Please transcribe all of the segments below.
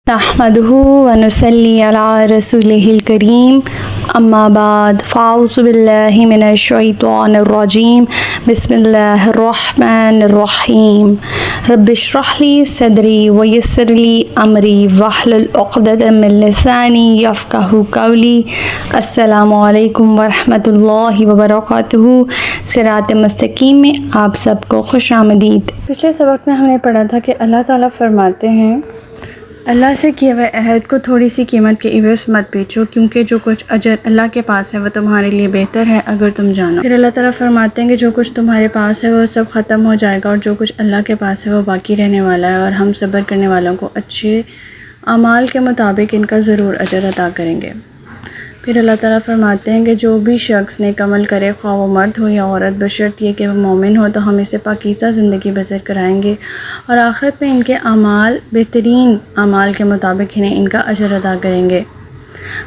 نحمده ونصلي على رسوله الكريم اما بعد فاعوذ بالله من الشيطان الرجيم بسم الله الرحمن الرحيم رب اشرح لي صدري ويسر لي امري واحلل عقدة من لساني يفقهوا قولي السلام علیکم ورحمۃ اللہ وبرکاتہ۔ صراط مستقیم میں آپ سب کو خوش آمدید۔ پچھلے سبق میں ہم نے پڑھا تھا کہ اللہ تعالیٰ فرماتے ہیں اللہ سے کیے ہوئے عہد کو تھوڑی سی قیمت کے عوض مت بیچو، کیونکہ جو کچھ اجر اللہ کے پاس ہے وہ تمہارے لیے بہتر ہے اگر تم جانو۔ پھر اللہ تعالیٰ فرماتے ہیں کہ جو کچھ تمہارے پاس ہے وہ سب ختم ہو جائے گا، اور جو کچھ اللہ کے پاس ہے وہ باقی رہنے والا ہے، اور ہم صبر کرنے والوں کو اچھے اعمال کے مطابق ان کا ضرور اجر عطا کریں گے۔ پھر اللہ تعالیٰ فرماتے ہیں کہ جو بھی شخص نیک عمل کرے، خواہ وہ مرد ہو یا عورت، بشرط یہ کہ وہ مومن ہو، تو ہم اسے پاکیزہ زندگی بسر کرائیں گے، اور آخرت میں ان کے اعمال بہترین اعمال کے مطابق انہیں ان کا اجر ادا کریں گے۔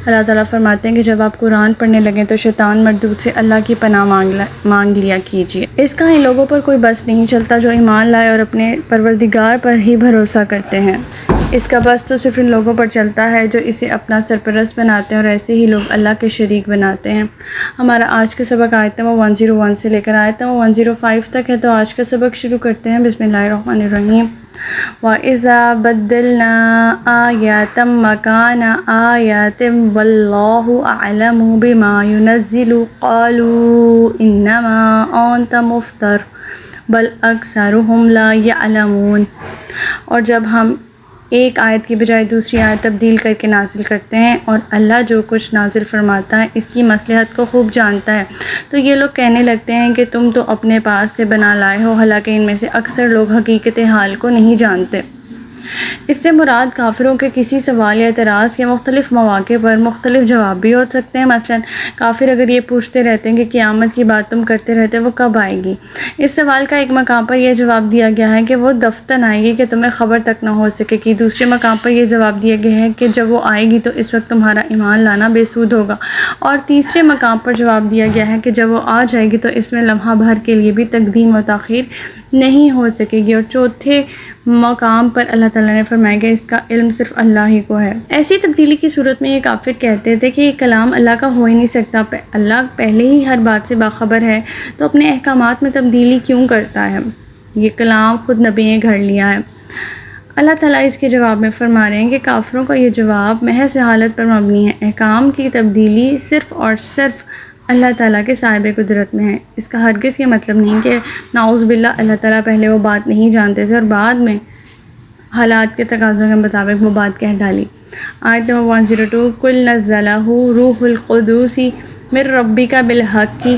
اللہ تعالیٰ فرماتے ہیں کہ جب آپ قرآن پڑھنے لگیں تو شیطان مردود سے اللہ کی پناہ مانگ لیا کیجیے۔ اس کا ان لوگوں پر کوئی بس نہیں چلتا جو ایمان لائے اور اپنے پروردگار پر ہی بھروسہ کرتے ہیں۔ اس کا بس تو صرف ان لوگوں پر چلتا ہے جو اسے اپنا سرپرست بناتے ہیں، اور ایسے ہی لوگ اللہ کے شریک بناتے ہیں۔ ہمارا آج کا سبق آیت نمبر 101 سے لے کر آیت نمبر 105 تک ہے، تو آج کا سبق شروع کرتے ہیں۔ بسم اللہ الرحمن الرحیم۔ وَإِذَا بَدَّلْنَا آيَاتًا مَكَانَ آيَاتٍ وَاللَّهُ أَعْلَمُ بِمَا يُنَزِّلُ قَالُوا إِنَّمَا أَنْتَ مُفْتَرٍ بَلْ أَكْثَرُهُمْ لَا يَعْلَمُونَ۔ اور جب ہم ایک آیت کی بجائے دوسری آیت تبدیل کر کے نازل کرتے ہیں، اور اللہ جو کچھ نازل فرماتا ہے اس کی مصلحت کو خوب جانتا ہے، تو یہ لوگ کہنے لگتے ہیں کہ تم تو اپنے پاس سے بنا لائے ہو، حالانکہ ان میں سے اکثر لوگ حقیقت حال کو نہیں جانتے۔ اس سے مراد کافروں کے کسی سوال یا اعتراض کے مختلف مواقع پر مختلف جواب بھی ہو سکتے ہیں۔ مثلا کافر اگر یہ پوچھتے رہتے ہیں کہ قیامت کی بات تم کرتے رہتے وہ کب آئے گی، اس سوال کا ایک مقام پر یہ جواب دیا گیا ہے کہ وہ دفتن آئے گی کہ تمہیں خبر تک نہ ہو سکے گی۔ دوسرے مقام پر یہ جواب دیا گیا ہے کہ جب وہ آئے گی تو اس وقت تمہارا ایمان لانا بے سود ہوگا، اور تیسرے مقام پر جواب دیا گیا ہے کہ جب وہ آ جائے گی تو اس میں لمحہ بھر کے لیے بھی تقدیم و تاخیر نہیں ہو سکے گی، اور چوتھے مقام پر اللہ تعالیٰ نے فرمایا کہ اس کا علم صرف اللہ ہی کو ہے۔ ایسی تبدیلی کی صورت میں یہ کافر کہتے تھے کہ یہ کلام اللہ کا ہو ہی نہیں سکتا، اللہ پہلے ہی ہر بات سے باخبر ہے، تو اپنے احکامات میں تبدیلی کیوں کرتا ہے، یہ کلام خود نبی نے گھڑ لیا ہے۔ اللہ تعالیٰ اس کے جواب میں فرما رہے ہیں کہ کافروں کا یہ جواب محض جہالت پر مبنی ہے۔ احکام کی تبدیلی صرف اور صرف اللہ تعالیٰ کے صاحب قدرت میں ہے۔ اس کا ہرگز یہ مطلب نہیں کہ نعوذ باللہ اللہ تعالیٰ پہلے وہ بات نہیں جانتے تھے اور بعد میں حالات کے تقاضوں کے مطابق وہ بات کہہ ڈالی۔ آیت نمبر 102 قُلْ نَزَّلَهُ رُوحُ الْقُدُسِ مِنْ رَبِّكَ بِالْحَقِّ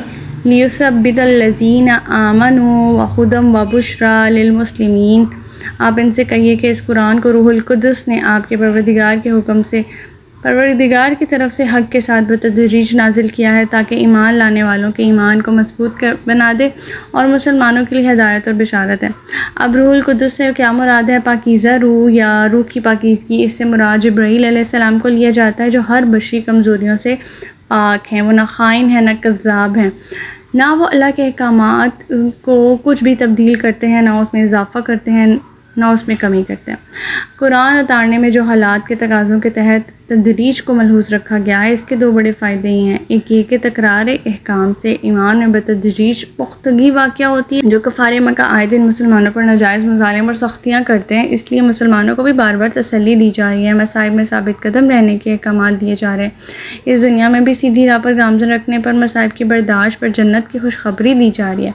لِيُثَبِّتَ الَّذِينَ آمَنُوا وَهُدًى وَبُشْرَى لِلْمُسْلِمِينَ۔ آپ ان سے کہیے کہ اس قرآن کو روح القدس نے آپ کے پروردگار کے حکم سے پروردگار کی طرف سے حق کے ساتھ بتدریج نازل کیا ہے، تاکہ ایمان لانے والوں کے ایمان کو مضبوط بنا دے، اور مسلمانوں کے لیے ہدایت اور بشارت ہے۔ اب روح القدس سے کیا مراد ہے؟ پاکیزہ روح یا روح کی پاکیزگی۔ اس سے مراد جبرائیل علیہ السلام کو لیا جاتا ہے، جو ہر بشری کمزوریوں سے پاک ہیں۔ وہ نہ خائن ہیں، نہ کذاب ہیں، نہ وہ اللہ کے احکامات کو کچھ بھی تبدیل کرتے ہیں، نہ اس میں اضافہ کرتے ہیں، نہ اس میں کمی کرتے ہیں۔ قرآن اتارنے میں جو حالات کے تقاضوں کے تحت تدریج کو ملحوظ رکھا گیا ہے، اس کے دو بڑے فائدے ہی ہیں۔ ایک یہ کہ تکرار احکام سے ایمان میں بتدریج پختگی واقع ہوتی ہے۔ جو کفار مکہ آئے دن مسلمانوں پر ناجائز مظالم اور سختیاں کرتے ہیں، اس لیے مسلمانوں کو بھی بار بار تسلی دی جا رہی ہے، مصائب میں ثابت قدم رہنے کے احکامات دیے جا رہے ہیں، اس دنیا میں بھی سیدھی راہ پر گامزن رکھنے پر، مصائب کی برداشت پر جنت کی خوشخبری دی جا رہی ہے۔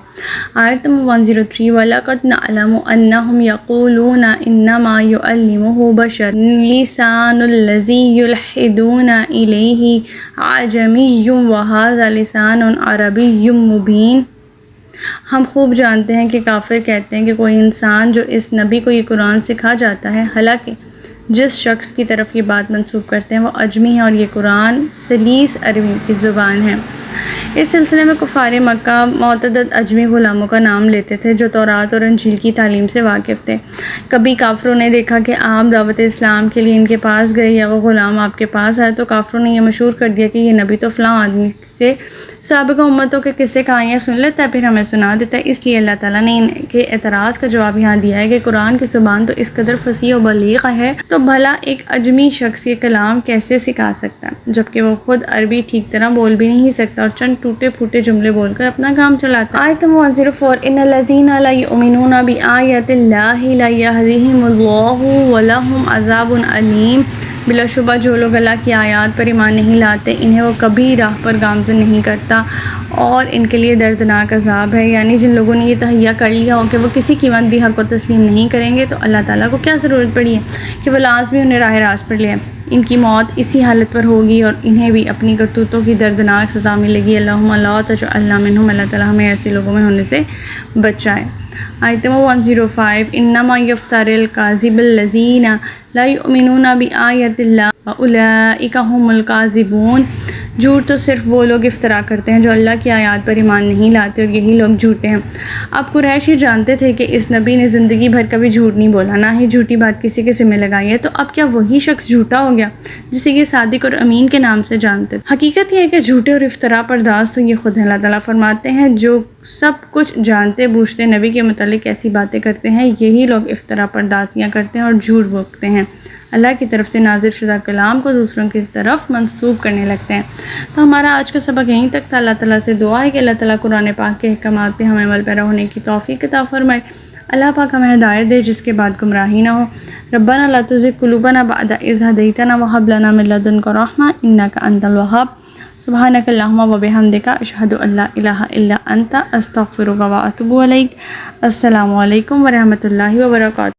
آیت نمبر 103 وَلَقَدْ نَعْلَمُ أَنَّهُمْ يَقُولُونَ إِنَّمَا يُعَلِّمُهُ بَشَرٌ لِسَانُ الَّذِي يُلْحِدُونَ إِلَيْهِ أَعْجَمِيٌّ وَهَذَا لِسَانٌ عَرَبِيٌّ مُبِينٌ۔ ہم خوب جانتے ہیں کہ کافر کہتے ہیں کہ کوئی انسان جو اس نبی کو یہ قرآن سکھا جاتا ہے، حالانکہ جس شخص کی طرف یہ بات منسوب کرتے ہیں وہ اجمی ہے، اور یہ قرآن سلیس عربی کی زبان ہے۔ اس سلسلے میں کفار مکہ معتدد اجمی غلاموں کا نام لیتے تھے جو تورات اور انجیل کی تعلیم سے واقف تھے۔ کبھی کافروں نے دیکھا کہ آپ دعوت اسلام کے لیے ان کے پاس گئے یا وہ غلام آپ کے پاس آئے، تو کافروں نے یہ مشہور کر دیا کہ یہ نبی تو فلاں آدمی سے سابقہ امتوں کے قصے کہانیاں سن لیتا ہے پھر ہمیں سنا دیتا ہے، اس لیے اللہ تعالیٰ نے ان کے اعتراض کا جواب یہاں دیا ہے کہ قرآن کی زبان تو اس قدر فصیح و بلیغ ہے تو بھلا ایک عجمی شخص یہ کلام کیسے سکھا سکتا ہے، جبکہ وہ خود عربی ٹھیک طرح بول بھی نہیں سکتا اور چند ٹوٹے پھوٹے جملے بول کر اپنا کام چلاتا ہے۔ آیت 104 ان الذین لا یؤمنون بآیات اللہ لا یہدیہم اللہ ولہم عذاب علیم، بلا شبہ جو لوگ اللہ کی آیات پر ایمان نہیں لاتے انہیں وہ کبھی راہ پر گامزن نہیں کرتا اور ان کے لیے دردناک عذاب ہے۔ یعنی جن لوگوں نے یہ تہیہ کر لیا ہو کہ وہ کسی قیمت بھی حق کو تسلیم نہیں کریں گے تو اللہ تعالیٰ کو کیا ضرورت پڑی ہے کہ وہ لازمی انہیں راہ راست پر لے، ان کی موت اسی حالت پر ہوگی اور انہیں بھی اپنی کرتوتوں کی دردناک سزا ملے گی۔ اللہم لا تجعلنا منہم، اللہ تعالیٰ ہمیں ایسے لوگوں میں ہونے سے بچائے۔ آیت 105 انما یفتر الکاذب الذین لا یؤمنون بآیات اللہ واولئک هم الکاذبون، جھوٹ تو صرف وہ لوگ افطرا کرتے ہیں جو اللہ کی آیات پر ایمان نہیں لاتے اور یہی لوگ جھوٹے ہیں۔ اب قریش یہ جانتے تھے کہ اس نبی نے زندگی بھر کبھی جھوٹ نہیں بولا، نہ ہی جھوٹی بات کسی کے ذمہ لگائی ہے، تو اب کیا وہی شخص جھوٹا ہو گیا جسے یہ صادق اور امین کے نام سے جانتے تھے؟ حقیقت یہ ہے کہ جھوٹے اور افطرا پرداز تو یہ خود ہے۔ اللہ تعالیٰ فرماتے ہیں جو سب کچھ جانتے بوجھتے نبی کے متعلق ایسی باتیں کرتے ہیں یہی لوگ افطرا پردازیاں کرتے ہیں اور جھوٹ بولتے ہیں، اللہ کی طرف سے نازل شدہ کلام کو دوسروں کی طرف منسوب کرنے لگتے ہیں۔ تو ہمارا آج کا سبق یہیں تک تھا۔ اللہ تعالیٰ سے دعا ہے کہ اللہ تعالیٰ قرآن پاک کے احکامات پہ ہمیں عمل پیرا ہونے کی توفیق عطا فرمائے۔ اللہ پاک ہمیں ہدایت دے جس کے بعد گمراہی نہ ہو۔ ربنا لا تزغ قلوبنا بعد إذ هديتنا وهب لنا من لدنك رحمة إنك أنت الوهاب۔ سبحانك اللهم وبحمدك أشهد أن لا إله إلا أنت أستغفرك وأتوب إليك۔ السلام علیکم ورحمۃ اللہ وبرکاتہ۔